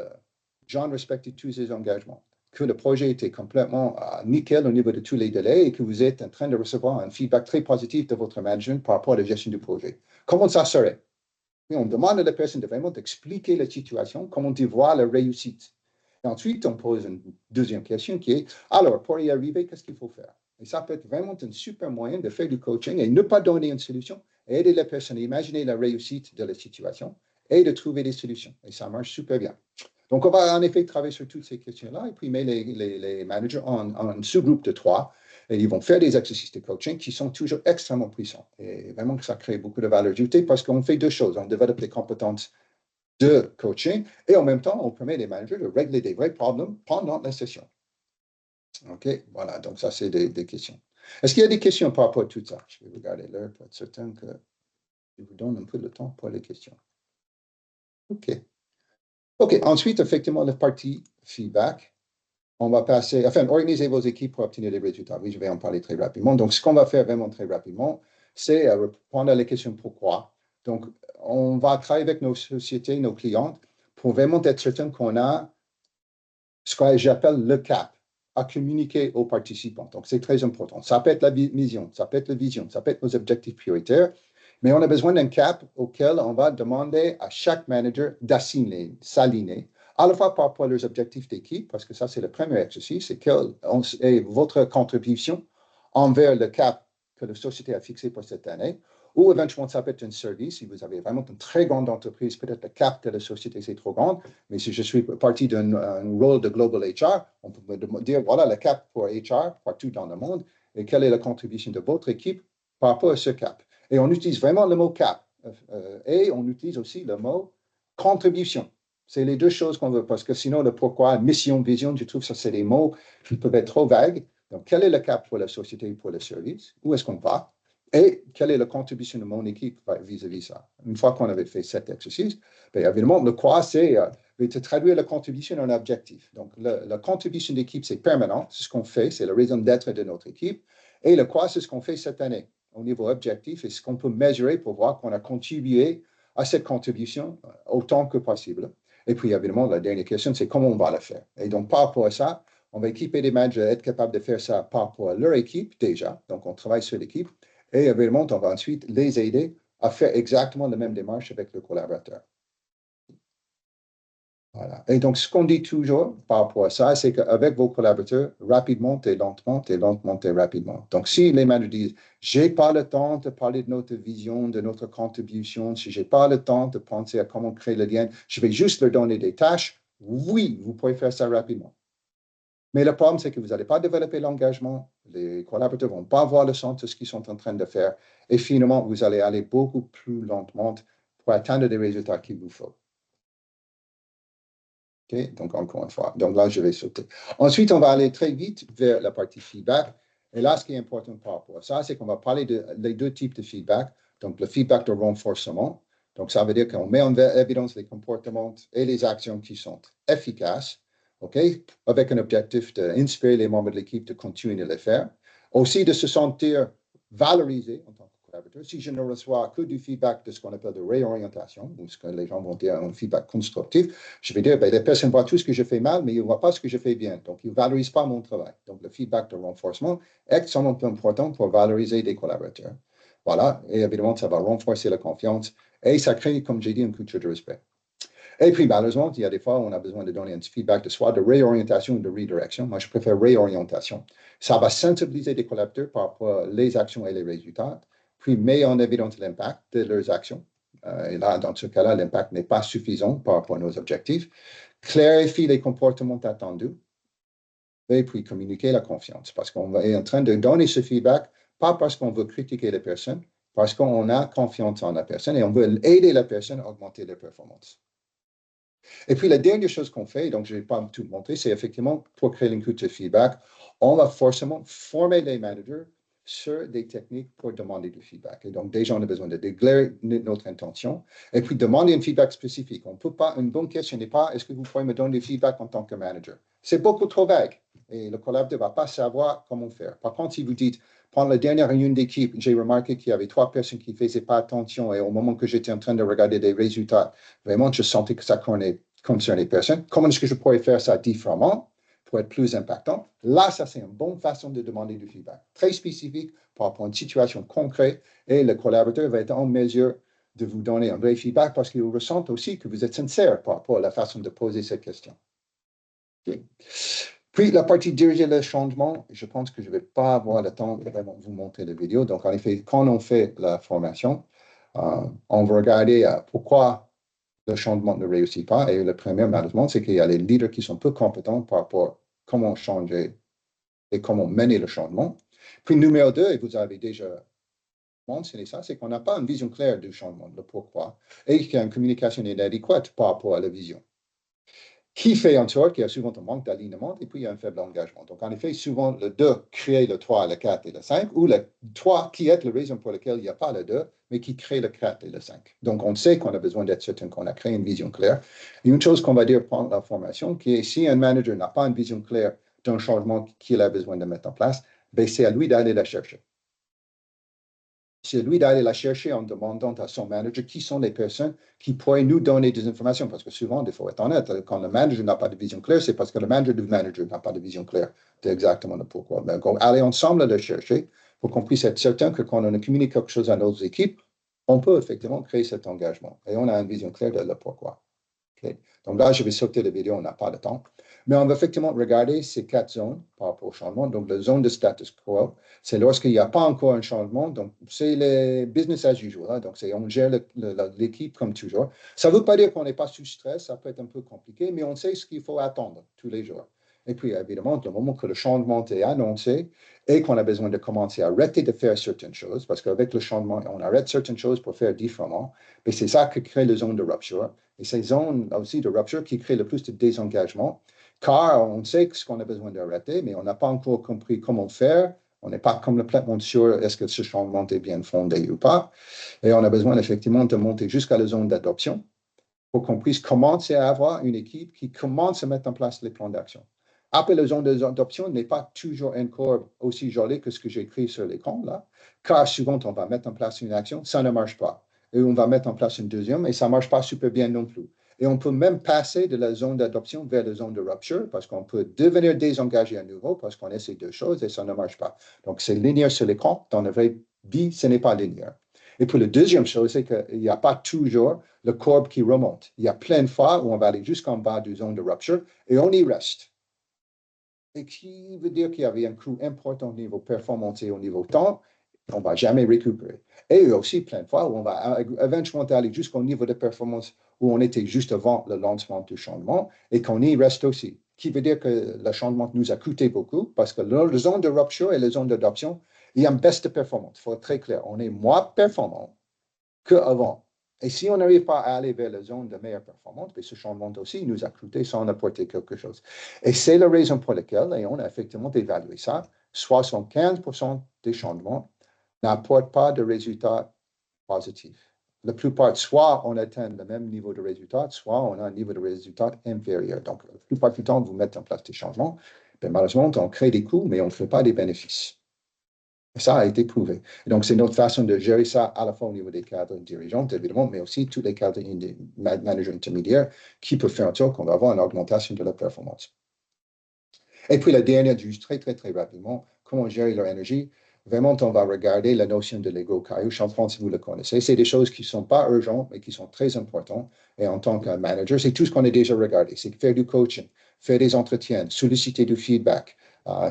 John respectait tous ses engagements, que le projet était complètement nickel au niveau de tous les délais et que vous êtes en train de recevoir un feedback très positif de votre management par rapport à la gestion du projet. Comment ça serait? Et on demande à la personne de vraiment expliquer la situation, comment tu vois la réussite. Et ensuite, on pose une deuxième question qui est, alors, pour y arriver, qu'est-ce qu'il faut faire? Et ça peut être vraiment un super moyen de faire du coaching et ne pas donner une solution, aider la personne à imaginer la réussite de la situation et de trouver des solutions. Et ça marche super bien. Donc, on va en effet travailler sur toutes ces questions-là et puis mettre les managers en sous-groupe de trois. Et ils vont faire des exercices de coaching qui sont toujours extrêmement puissants. Et vraiment que ça crée beaucoup de valeur ajoutée parce qu'on fait deux choses. On développe les compétences de coaching et en même temps, on permet les managers de régler des vrais problèmes pendant la session. OK? Voilà, donc ça, c'est des questions. Est-ce qu'il y a des questions par rapport à tout ça? Je vais regarder l'heure pour être certain que je vous donne un peu de temps pour les questions. OK. OK, ensuite, effectivement, la partie feedback. On va passer, enfin, organiser vos équipes pour obtenir des résultats. Oui, je vais en parler très rapidement. Donc, ce qu'on va faire vraiment très rapidement, c'est répondre à la question pourquoi. Donc, on va travailler avec nos sociétés, nos clients, pour vraiment être certain qu'on a ce que j'appelle le cap à communiquer aux participants. Donc, c'est très important. Ça peut être la mission, ça peut être la vision, ça peut être nos objectifs prioritaires, mais on a besoin d'un cap auquel on va demander à chaque manager d'assigner, s'aligner, à la fois par rapport à leurs objectifs d'équipe, parce que ça, c'est le premier exercice, c'est quelle est votre contribution envers le cap que la société a fixé pour cette année, ou éventuellement, ça peut être un service. Si vous avez vraiment une très grande entreprise, peut-être le cap de la société, c'est trop grand. Mais si je suis parti d'un rôle de Global HR, on peut me dire, voilà le cap pour HR partout dans le monde et quelle est la contribution de votre équipe par rapport à ce cap. Et on utilise vraiment le mot cap et on utilise aussi le mot contribution. C'est les deux choses qu'on veut parce que sinon, le pourquoi, mission, vision, je trouve que ça, c'est des mots qui peuvent être trop vagues. Donc, quel est le cap pour la société et pour le service? Où est-ce qu'on va? Et quelle est la contribution de mon équipe vis-à-vis ça? Une fois qu'on avait fait cet exercice, bien évidemment, le quoi, c'est de traduire la contribution en objectif. Donc, la contribution d'équipe, c'est permanent, c'est ce qu'on fait, c'est la raison d'être de notre équipe. Et le quoi, c'est ce qu'on fait cette année au niveau objectif et ce qu'on peut mesurer pour voir qu'on a contribué à cette contribution autant que possible. Et puis, évidemment, la dernière question, c'est comment on va le faire. Et donc, par rapport à ça, on va équiper les managers à être capables de faire ça par rapport à leur équipe déjà. Donc, on travaille sur l'équipe. Et évidemment, on va ensuite les aider à faire exactement la même démarche avec le collaborateur. Voilà. Et donc, ce qu'on dit toujours par rapport à ça, c'est qu'avec vos collaborateurs, rapidement et lentement et lentement et rapidement. Donc, si les managers disent, j'ai pas le temps de parler de notre vision, de notre contribution, si j'ai pas le temps de penser à comment créer le lien, je vais juste leur donner des tâches. Oui, vous pouvez faire ça rapidement. Mais le problème, c'est que vous n'allez pas développer l'engagement, les collaborateurs ne vont pas avoir le sens de ce qu'ils sont en train de faire, et finalement, vous allez aller beaucoup plus lentement pour atteindre des résultats qu'il vous faut. Okay? Donc, encore une fois, donc là, je vais sauter. Ensuite, on va aller très vite vers la partie feedback. Et là, ce qui est important par rapport à ça, c'est qu'on va parler des deux types de feedback. Donc, le feedback de renforcement. Donc, ça veut dire qu'on met en évidence les comportements et les actions qui sont efficaces, OK, avec un objectif d'inspirer les membres de l'équipe de continuer de les faire. Aussi, de se sentir valorisé en tant que collaborateur. Si je ne reçois que du feedback de ce qu'on appelle de réorientation, ou ce que les gens vont dire un feedback constructif, je vais dire, ben, les personnes voient tout ce que je fais mal, mais ils ne voient pas ce que je fais bien. Donc, ils ne valorisent pas mon travail. Donc, le feedback de renforcement est extrêmement important pour valoriser des collaborateurs. Voilà, et évidemment, ça va renforcer la confiance et ça crée, comme j'ai dit, une culture de respect. Et puis, malheureusement, il y a des fois où on a besoin de donner un feedback de soit de réorientation ou de redirection. Moi, je préfère réorientation. Ça va sensibiliser les collaborateurs par rapport aux actions et les résultats, puis met en évidence l'impact de leurs actions. Et là, dans ce cas-là, l'impact n'est pas suffisant par rapport à nos objectifs. Clarifie les comportements attendus et puis communiquer la confiance parce qu'on est en train de donner ce feedback, pas parce qu'on veut critiquer les personnes, parce qu'on a confiance en la personne et on veut aider la personne à augmenter leur performance. Et puis, la dernière chose qu'on fait, donc je ne vais pas tout montrer, c'est effectivement pour créer une culture de feedback, on va forcément former les managers sur des techniques pour demander du feedback. Et donc, déjà, on a besoin de déclarer notre intention et puis demander un feedback spécifique. On peut pas, une bonne question n'est pas est-ce que vous pouvez me donner du feedback en tant que manager? C'est beaucoup trop vague et le collaborateur ne va pas savoir comment faire. Par contre, si vous dites, pendant la dernière réunion d'équipe, j'ai remarqué qu'il y avait 3 personnes qui ne faisaient pas attention et au moment que j'étais en train de regarder les résultats, vraiment, je sentais que ça concerne les personnes. Comment est-ce que je pourrais faire ça différemment pour être plus impactant? Là, ça, c'est une bonne façon de demander du feedback. Très spécifique par rapport à une situation concrète et le collaborateur va être en mesure de vous donner un vrai feedback parce qu'il ressent aussi que vous êtes sincère par rapport à la façon de poser cette question. Okay. Puis, la partie diriger le changement, je pense que je ne vais pas avoir le temps de vraiment vous montrer la vidéo. Donc, en effet, quand on fait la formation, on va regarder pourquoi le changement ne réussit pas. Et le premier, malheureusement, c'est qu'il y a les leaders qui sont peu compétents par rapport à comment changer et comment mener le changement. Puis, numéro 2, et vous avez déjà mentionné ça, c'est qu'on n'a pas une vision claire du changement, le pourquoi, et qu'il y a une communication inadéquate par rapport à la vision, qui fait en sorte qu'il y a souvent un manque d'alignement et puis il y a un faible engagement. Donc, en effet, souvent, le 2 crée le 3, le 4 et le 5, ou le 3 qui est la raison pour laquelle il n'y a pas le 2, mais qui crée le 4 et le 5. Donc, on sait qu'on a besoin d'être certain qu'on a créé une vision claire. Et une chose qu'on va dire pendant la formation, qui est si un manager n'a pas une vision claire d'un changement qu'il a besoin de mettre en place, ben, c'est à lui d'aller la chercher. C'est lui d'aller la chercher en demandant à son manager qui sont les personnes qui pourraient nous donner des informations. Parce que souvent, il faut être honnête, quand le manager n'a pas de vision claire, c'est parce que le manager du manager n'a pas de vision claire d'exactement le pourquoi. Donc, aller ensemble le chercher pour qu'on puisse être certain que quand on communique quelque chose à nos équipes, on peut effectivement créer cet engagement. Et on a une vision claire de le pourquoi. Okay. Donc là, je vais sauter la vidéo, on n'a pas de temps. Mais on va effectivement regarder ces 4 zones par rapport au changement. Donc, la zone de status quo, c'est lorsqu'il n'y a pas encore un changement. Donc, c'est le business as usual. Hein. Donc, on gère l'équipe comme toujours. Ça ne veut pas dire qu'on n'est pas sous stress. Ça peut être un peu compliqué, mais on sait ce qu'il faut attendre tous les jours. Et puis, évidemment, le moment que le changement est annoncé et qu'on a besoin de commencer à arrêter de faire certaines choses, parce qu'avec le changement, on arrête certaines choses pour faire différemment, mais c'est ça qui crée les zones de rupture. Et ces zones aussi de rupture qui créent le plus de désengagement, car on sait ce qu'on a besoin d'arrêter, mais on n'a pas encore compris comment faire. On n'est pas complètement sûr est-ce que ce changement est bien fondé ou pas. Et on a besoin effectivement de monter jusqu'à la zone d'adoption pour qu'on puisse commencer à avoir une équipe qui commence à mettre en place les plans d'action. Après, la zone d'adoption n'est pas toujours encore aussi jolie que ce que j'ai écrit sur l'écran, là, car souvent, on va mettre en place une action, ça ne marche pas. Et on va mettre en place une deuxième, et ça ne marche pas super bien non plus. Et on peut même passer de la zone d'adoption vers la zone de rupture, parce qu'on peut devenir désengagé à nouveau, parce qu'on essaie deux choses et ça ne marche pas. Donc, c'est linéaire sur l'écran. Dans la vraie vie, ce n'est pas linéaire. Et puis, la deuxième chose, c'est qu'il n'y a pas toujours le courbe qui remonte. Il y a plein de fois où on va aller jusqu'en bas de zone de rupture et on y reste. Et qui veut dire qu'il y avait un coût important au niveau performance et au niveau temps, on ne va jamais récupérer. Et aussi plein de fois où on va éventuellement aller jusqu'au niveau de performance où on était juste avant le lancement du changement et qu'on y reste aussi. Qui veut dire que le changement nous a coûté beaucoup parce que dans la zone de rupture et la zone d'adoption, il y a une baisse de performance. Il faut être très clair. On est moins performant qu'avant. Et si on n'arrive pas à aller vers la zone de meilleure performance, ce changement aussi nous a coûté sans apporter quelque chose. Et c'est la raison pour laquelle, et on a effectivement évalué ça, 75% des changements n'apportent pas de résultats positifs. La plupart, soit on atteint le même niveau de résultat, soit on a un niveau de résultat inférieur. Donc, la plupart du temps, vous mettez en place des changements. Ben, malheureusement, on crée des coûts, mais on ne fait pas des bénéfices. Et ça a été prouvé. Et donc, c'est notre façon de gérer ça à la fois au niveau des cadres dirigeants, évidemment, mais aussi tous les cadres managers intermédiaires qui peuvent faire en sorte qu'on va avoir une augmentation de la performance. Et puis, la dernière, juste très, très, très rapidement, comment gérer leur énergie. Vraiment, on va regarder la notion de l'ego caillou. Je pense que vous le connaissez. C'est des choses qui ne sont pas urgentes, mais qui sont très importantes. Et en tant que manager, c'est tout ce qu'on a déjà regardé. C'est faire du coaching, faire des entretiens, solliciter du feedback.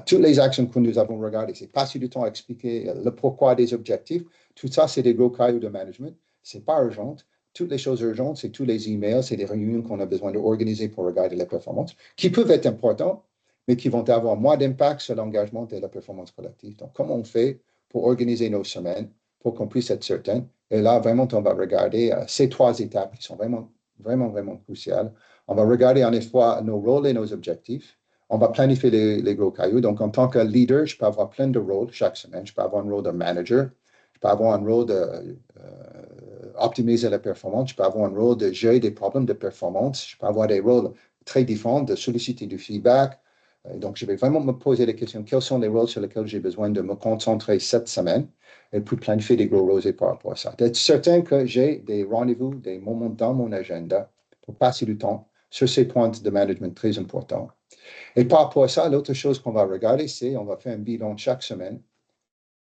Toutes les actions que nous avons regardées, c'est passer du temps à expliquer le pourquoi des objectifs. Tout ça, c'est des gros cailloux de management. Ce n'est pas urgent. Toutes les choses urgentes, c'est tous les emails, c'est des réunions qu'on a besoin d'organiser pour regarder les performances, qui peuvent être importantes, mais qui vont avoir moins d'impact sur l'engagement et la performance collective. Donc, comment on fait pour organiser nos semaines, pour qu'on puisse être certain? Et là, vraiment, on va regarder ces trois étapes qui sont vraiment, vraiment, vraiment cruciales. On va regarder en effet nos rôles et nos objectifs. On va planifier les gros cailloux. Donc, en tant que leader, je peux avoir plein de rôles chaque semaine. Je peux avoir un rôle de manager. Je peux avoir un rôle d'optimiser la performance. Je peux avoir un rôle de gérer des problèmes de performance. Je peux avoir des rôles très différents de solliciter du feedback. Donc, je vais vraiment me poser les questions. Quels sont les rôles sur lesquels j'ai besoin de me concentrer cette semaine et puis planifier des gros rôles par rapport à ça. D'être certain que j'ai des rendez-vous, des moments dans mon agenda pour passer du temps sur ces points de management très importants. Et par rapport à ça, l'autre chose qu'on va regarder, c'est on va faire un bilan chaque semaine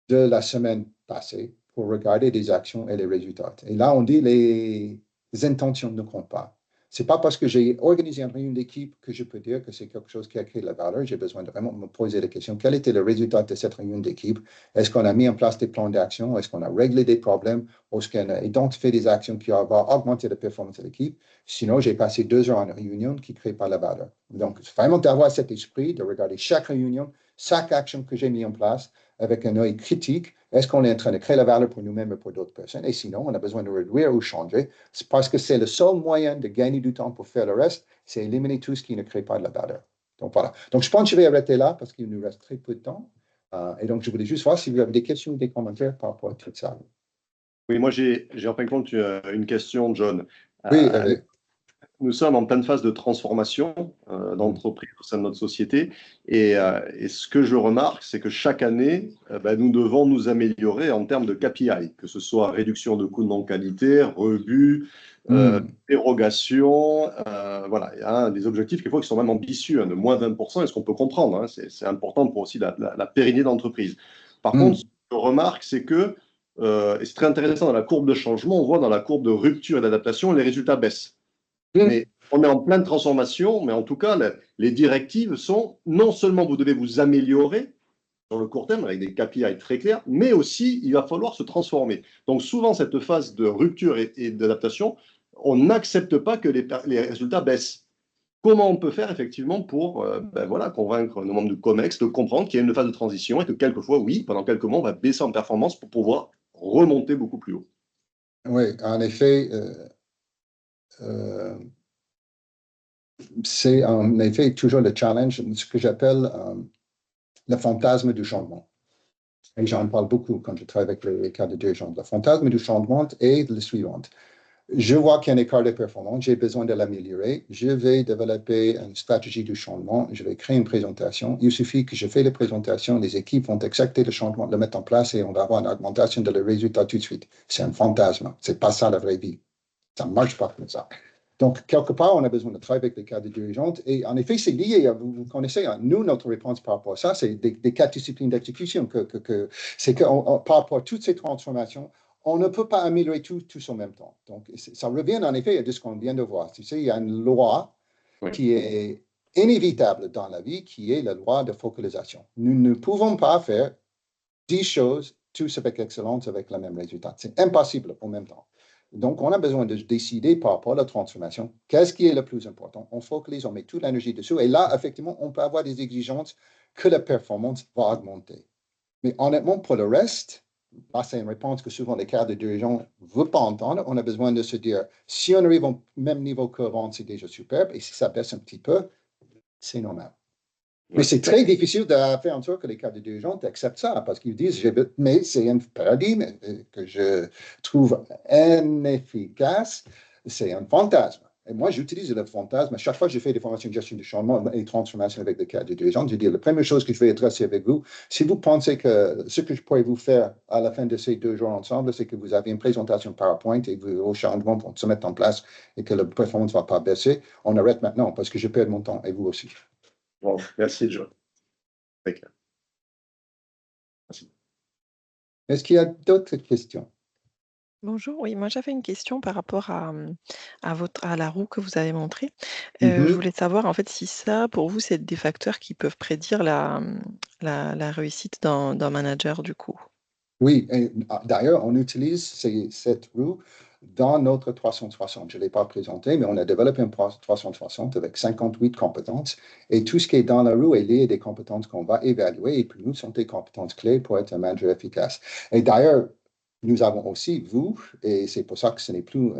de la semaine passée pour regarder des actions et les résultats. Et là, on dit les intentions ne comptent pas. Ce n'est pas parce que j'ai organisé une réunion d'équipe que je peux dire que c'est quelque chose qui a créé de la valeur. J'ai besoin de vraiment me poser la question, quel était le résultat de cette réunion d'équipe? Est-ce qu'on a mis en place des plans d'action? Est-ce qu'on a réglé des problèmes? Est-ce qu'on a identifié des actions qui vont augmenter la performance de l'équipe? Sinon, j'ai passé 2 heures en réunion qui ne crée pas la valeur. Donc, vraiment d'avoir cet esprit de regarder chaque réunion, chaque action que j'ai mis en place avec un œil critique. Est-ce qu'on est en train de créer la valeur pour nous-mêmes et pour d'autres personnes? Et sinon, on a besoin de réduire ou changer. C'est parce que c'est le seul moyen de gagner du temps pour faire le reste, c'est éliminer tout ce qui ne crée pas de la valeur. Donc, voilà. Donc, je pense que je vais arrêter là parce qu'il nous reste très peu de temps. Et donc, je voulais juste voir si vous avez des questions ou des commentaires par rapport à tout ça. Oui, moi j'ai en fin de compte une question, John. Oui, Nous sommes en pleine phase de transformation d'entreprise au sein de notre société. Et ce que je remarque, c'est que chaque année, nous devons nous améliorer en termes de KPI, que ce soit réduction de coûts de non-qualité, rebut, dérogation. Voilà, il y a des objectifs qui sont même ambitieux, de moins 20%, et ce qu'on peut comprendre. C'est important pour aussi la pérennité d'entreprise. Par contre, ce que je remarque, c'est que, et c'est très intéressant, dans la courbe de changement, on voit dans la courbe de rupture et d'adaptation, les résultats baissent. Mais on est en pleine transformation, mais en tout cas, les directives sont non seulement vous devez vous améliorer sur le court terme avec des KPI très clairs, mais aussi il va falloir se transformer. Donc souvent, cette phase de rupture et d'adaptation, on n'accepte pas que les résultats baissent. Comment on peut faire effectivement pour convaincre nos membres de COMEX de comprendre qu'il y a une phase de transition et que quelquefois, oui, pendant quelques mois, on va baisser en performance pour pouvoir remonter beaucoup plus haut. Oui, en effet, c'est en effet toujours le challenge, ce que j'appelle le fantasme du changement. Et j'en parle beaucoup quand je travaille avec les cas de dirigeants. Le fantasme du changement est le suivant. Je vois qu'il y a un écart de performance, j'ai besoin de l'améliorer, je vais développer une stratégie du changement, je vais créer une présentation. Il suffit que je fais la présentation, les équipes vont accepter le changement, le mettre en place et on va avoir une augmentation de le résultat tout de suite. C'est un fantasme, c'est pas ça la vraie vie. Ça ne marche pas comme ça. Donc, quelque part, on a besoin de travailler avec les cadres dirigeantes. Et en effet, c'est lié, vous connaissez, nous, notre réponse par rapport à ça, c'est des quatre disciplines d'exécution. C'est que par rapport à toutes ces transformations, on ne peut pas améliorer tout en même temps. Donc, ça revient en effet à ce qu'on vient de voir. Tu sais, il y a une loi qui est inévitable dans la vie, qui est la loi de focalisation. Nous ne pouvons pas faire 10 choses, tous avec excellence, avec le même résultat. C'est impossible en même temps. Donc, on a besoin de décider par rapport à la transformation, qu'est-ce qui est le plus important. On focalise, on met toute l'énergie dessus. Et là, effectivement, on peut avoir des exigences que la performance va augmenter. Mais honnêtement, pour le reste, là, c'est une réponse que souvent les cadres de dirigeants ne veulent pas entendre. On a besoin de se dire, si on arrive au même niveau qu'avant, c'est déjà superbe. Et si ça baisse un petit peu, c'est normal. Mais Ouais. c'est très difficile de faire en sorte que les cadres de dirigeants acceptent ça parce qu'ils disent, mais c'est un paradigme que je trouve inefficace, c'est un fantasme. Et moi, j'utilise le fantasme. À chaque fois que je fais des formations de gestion du changement et transformation avec les cadres de dirigeants, je dis, la première chose que je vais adresser avec vous, si vous pensez que ce que je pourrais vous faire à la fin de ces 2 jours ensemble, c'est que vous avez une présentation PowerPoint et que vos changements vont se mettre en place et que la performance ne va pas baisser, on arrête maintenant parce que je perds mon temps et vous aussi. Bon, merci, John. Très clair. Merci. Est-ce qu'il y a d'autres questions? Bonjour, oui, moi j'avais une question par rapport à la roue que vous avez montrée. Je Mhm. voulais savoir en fait si ça, pour vous, c'est des facteurs qui peuvent prédire la réussite d'un manager du coup. Oui, et, d'ailleurs, on utilise cette roue dans notre 360. Je ne l'ai pas présenté, mais on a développé un 360 avec 58 compétences. Et tout ce qui est dans la roue est lié à des compétences qu'on va évaluer. Et pour nous, sont des compétences clés pour être un manager efficace. Et d'ailleurs, nous avons aussi, vous, et c'est pour ça que ce n'est plus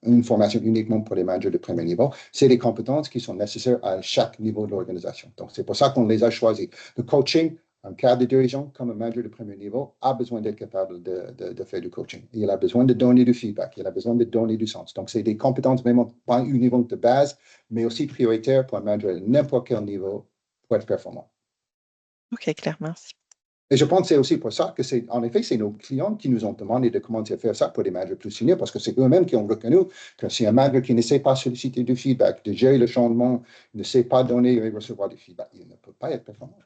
une formation uniquement pour les managers de premier niveau, c'est les compétences qui sont nécessaires à chaque niveau de l'organisation. Donc, c'est pour ça qu'on les a choisis. Le coaching, un cadre de dirigeant comme un manager de premier niveau a besoin d'être capable de faire du coaching. Il a besoin de donner du feedback, il a besoin de donner du sens. Donc, c'est des compétences vraiment pas uniquement de base, mais aussi prioritaires pour un manager à n'importe quel niveau pour être performant. Ok, clair, merci. Et je pense que c'est aussi pour ça que en effet, c'est nos clients qui nous ont demandé de commencer à faire ça pour des managers plus seniors, parce que c'est eux-mêmes qui ont reconnu que si un manager qui ne sait pas solliciter du feedback, de gérer le changement, ne sait pas donner et recevoir du feedback, il ne peut pas être performant.